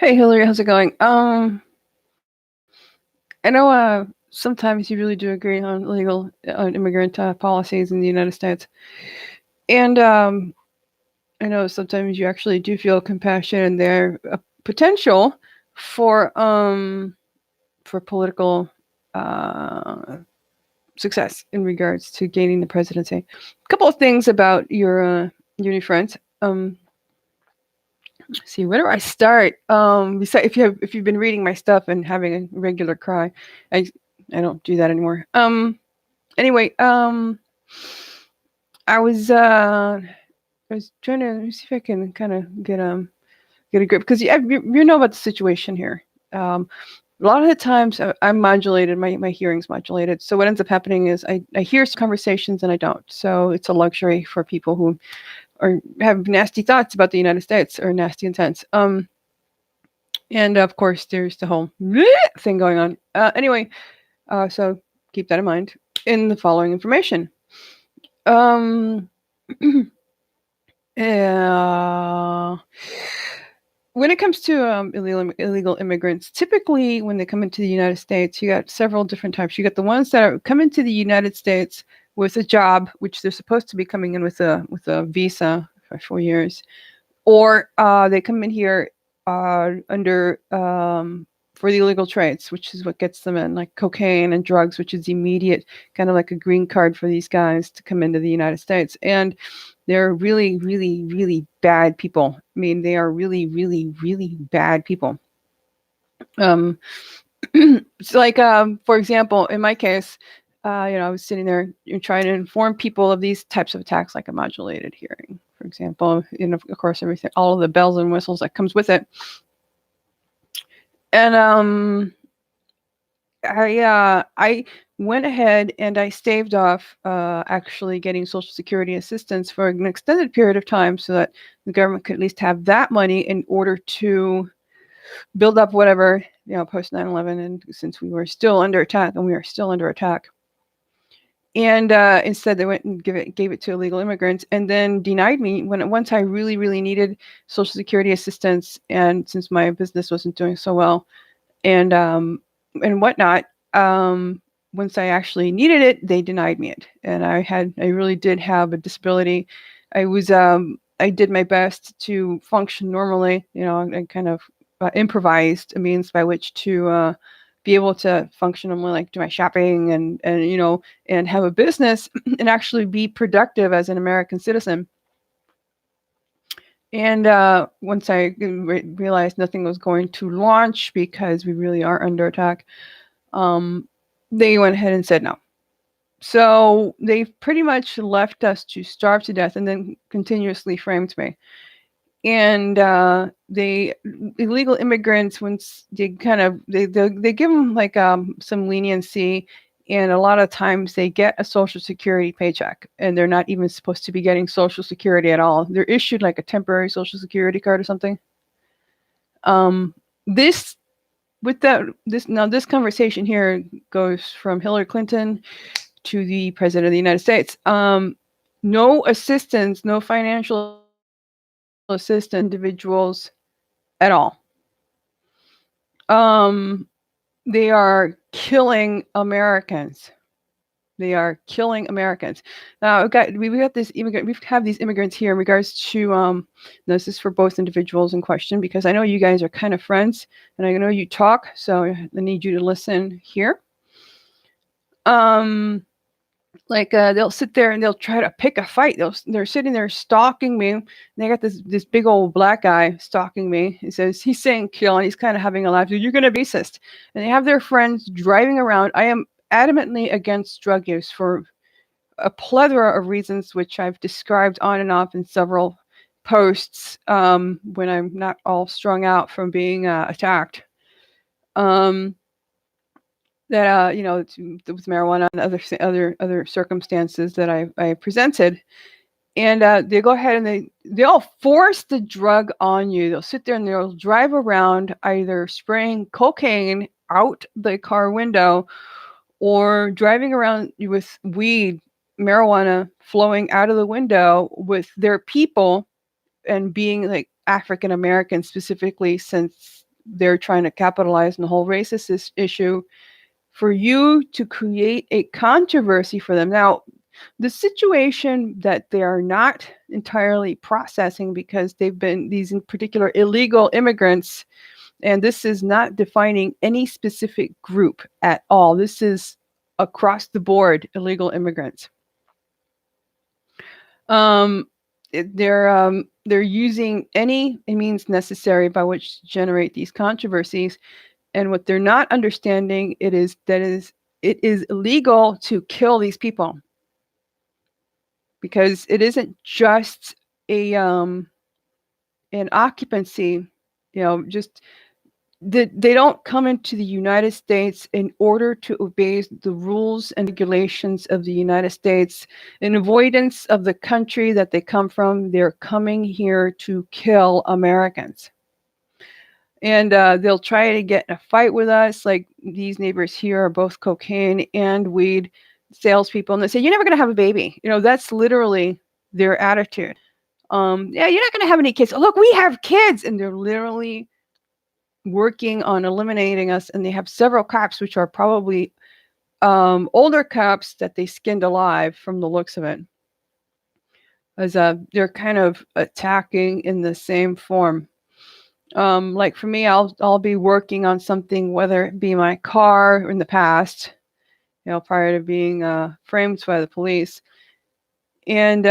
Hey Hillary, how's it going? I know sometimes you really do agree on legal on immigrant policies in the United States, and I know sometimes you actually do feel compassion and there potential for political uh, success in regards to gaining the presidency. A couple of things about your new friends. See, where do I start? Besides, if you've been reading my stuff and having a regular cry, I I don't do that anymore. Anyway, I was uh I was trying to see if I can kind of get a grip because you know about the situation here. A lot of the times I'm modulated, my hearing's modulated. So what ends up happening is I hear conversations and I don't. So it's a luxury for people who or have nasty thoughts about the United States or nasty intents. And of course, there's the whole thing going on. Anyway, so keep that in mind in the following information. Um, uh, when it comes to illegal immigrants, typically when they come into the United States, you got several different types. You got the ones that are coming to the United States with a job, which they're supposed to be coming in with a visa for 4 years, or they come in here under for the illegal trades, which is what gets them in, like cocaine and drugs, which is immediate, kind of like a green card for these guys to come into the United States. And they're really, really, really bad people. I mean, they are really, really, really bad people. Um, it's like, for example, in my case, I was sitting there trying to inform people of these types of attacks, like a modulated hearing, for example, and of course, everything, all of the bells and whistles that comes with it. And I went ahead and I staved off actually getting Social Security assistance for an extended period of time, so that the government could at least have that money in order to build up whatever, post 9/11, and since we were still under attack, and we are still under attack. And instead, they went and gave it to illegal immigrants, and then denied me once I really, really needed Social Security assistance, and since my business wasn't doing so well, and whatnot. Once I actually needed it, they denied me it, and I really did have a disability. I did my best to function normally. I kind of improvised a means by which to be able to function normally, like do my shopping and have a business and actually be productive as an American citizen. And once I realized nothing was going to launch because we really are under attack, um, they went ahead and said no. So they pretty much left us to starve to death and then continuously framed me. And they illegal immigrants, once they give them like some leniency, and a lot of times they get a Social Security paycheck, and they're not even supposed to be getting Social Security at all. They're issued like a temporary Social Security card or something. This with that this now this conversation here goes from Hillary Clinton to the President of the United States. No assistance, no financial assistance, individuals at all. Um, they are killing Americans. They are killing Americans. Now, we got this immigrant. We have these immigrants here in regards to. This is for both individuals in question because I know you guys are kind of friends, and I know you talk, so I need you to listen here. They'll sit there and they'll try to pick a fight. They're sitting there stalking me. And they got this big old black guy stalking me. He's saying kill, and he's kind of having a laugh. You're going to be racist. And they have their friends driving around. I am adamantly against drug use for a plethora of reasons, which I've described on and off in several posts when I'm not all strung out from being attacked. That with marijuana and other circumstances that I presented, and they go ahead and they'll force the drug on you. They'll sit there and they'll drive around either spraying cocaine out the car window or driving around with weed, marijuana flowing out of the window with their people, and being like African American specifically, since they're trying to capitalize on the whole racist issue, for you to create a controversy for them. Now, the situation that they are not entirely processing, because they've been these in particular illegal immigrants, and this is not defining any specific group at all. This is across the board illegal immigrants. They're using any means necessary by which to generate these controversies, and what they're not understanding it is illegal to kill these people, because it isn't just a an occupancy, just they don't come into the United States in order to obey the rules and regulations of the United States in avoidance of the country that they come from. They're coming here to kill Americans. And they'll try to get in a fight with us. Like, these neighbors here are both cocaine and weed salespeople, and they say, "You're never going to have a baby." That's literally their attitude. Yeah, you're not going to have any kids. Oh, look, we have kids, and they're literally working on eliminating us. And they have several cops, which are probably older cops that they skinned alive from the looks of it, as they're kind of attacking in the same form. Like for me, I'll be working on something, whether it be my car in the past, prior to being framed by the police, and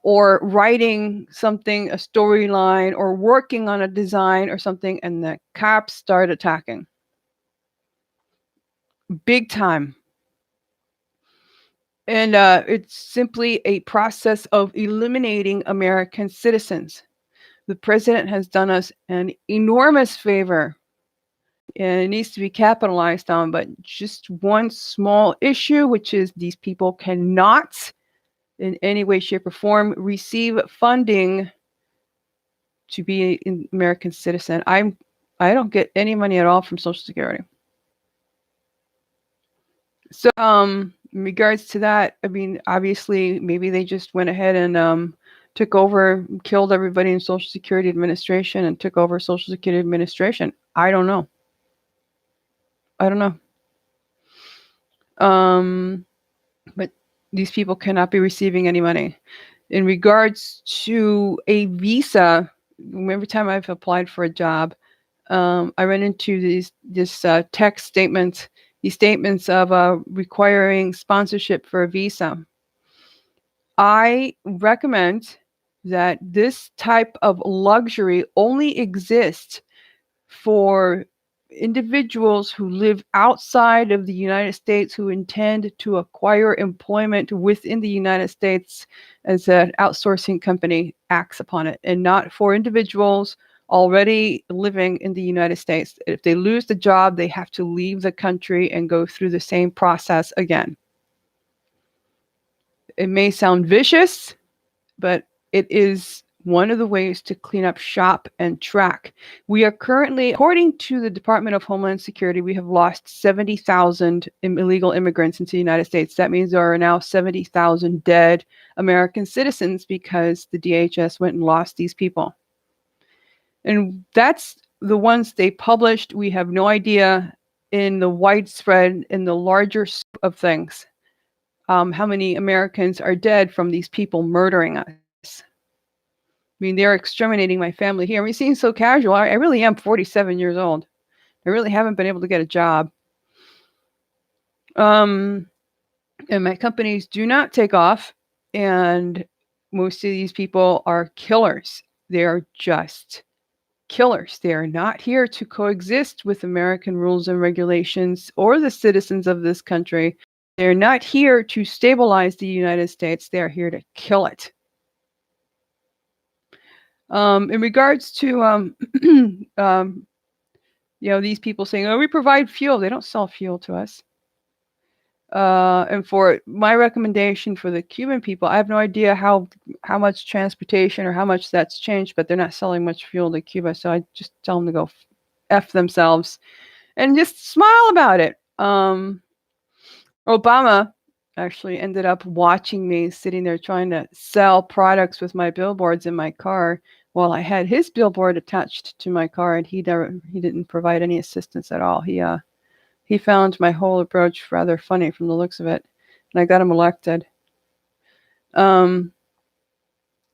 or writing something, a storyline, or working on a design or something, and the cops start attacking. Big time. And it's simply a process of eliminating American citizens. The president has done us an enormous favor, and it needs to be capitalized on. But just one small issue, which is these people cannot in any way, shape, or form receive funding to be an American citizen. I don't get any money at all from Social Security. So in regards to that, I mean, obviously, maybe they just went ahead and took over, killed everybody in Social Security Administration and took over Social Security Administration. I don't know. But these people cannot be receiving any money. In regards to a visa, every time I've applied for a job, I run into these text statements, these statements of requiring sponsorship for a visa. I recommend that this type of luxury only exists for individuals who live outside of the United States, who intend to acquire employment within the United States as an outsourcing company acts upon it, and not for individuals already living in the United States. If they lose the job, they have to leave the country and go through the same process again. It may sound vicious, but it is one of the ways to clean up shop and track. We are currently, according to the Department of Homeland Security, we have lost 70,000 illegal immigrants into the United States. That means there are now 70,000 dead American citizens because the DHS went and lost these people. And that's the ones they published. We have no idea in the widespread, in the larger scope of things, how many Americans are dead from these people murdering us. I mean, they're exterminating my family here. I mean, it seems so casual. I really am 47 years old. I really haven't been able to get a job. And my companies do not take off. And most of these people are killers. They are just killers. They are not here to coexist with American rules and regulations or the citizens of this country. They're not here to stabilize the United States. They are here to kill it. In regards to these people saying, "Oh, we provide fuel," they don't sell fuel to us. And for my recommendation for the Cuban people, I have no idea how much transportation or how much that's changed, but they're not selling much fuel to Cuba, so I just tell them to go F themselves and just smile about it. Obama actually ended up watching me sitting there trying to sell products with my billboards in my car Well, I had his billboard attached to my car, and he didn't provide any assistance at all. He found my whole approach rather funny from the looks of it, and I got him elected.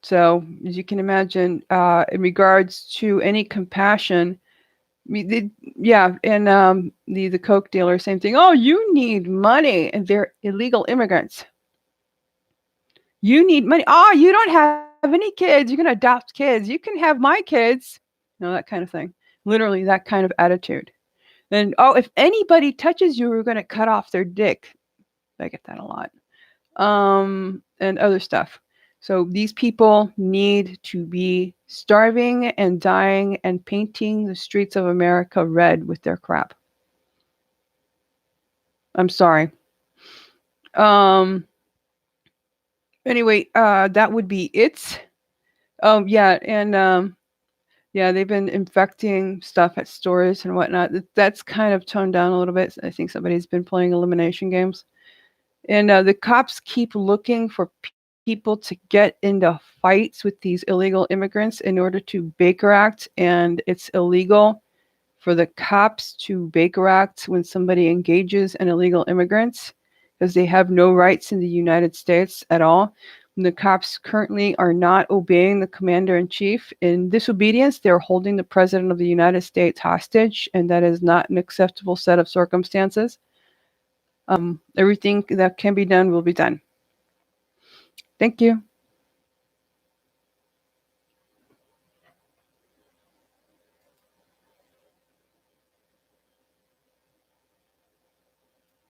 So as you can imagine, in regards to any compassion, yeah, and the Coke dealer, same thing. Oh, you need money, and they're illegal immigrants. You need money. Oh, you don't have any kids. You're gonna adopt kids. You can have my kids. That kind of thing. Literally, that kind of attitude. And oh, if anybody touches you, we're gonna cut off their dick. I get that a lot. And other stuff. So these people need to be starving and dying and painting the streets of America red with their crap. I'm sorry. Anyway, that would be it. Yeah, and yeah, they've been infecting stuff at stores and whatnot. That's kind of toned down a little bit. I think somebody's been playing elimination games. And the cops keep looking for people to get into fights with these illegal immigrants in order to Baker Act, and it's illegal for the cops to Baker Act when somebody engages an illegal immigrant because they have no rights in the United States at all. And the cops currently are not obeying the commander-in-chief. In disobedience, they're holding the president of the United States hostage, and that is not an acceptable set of circumstances. Everything that can be done will be done. Thank you.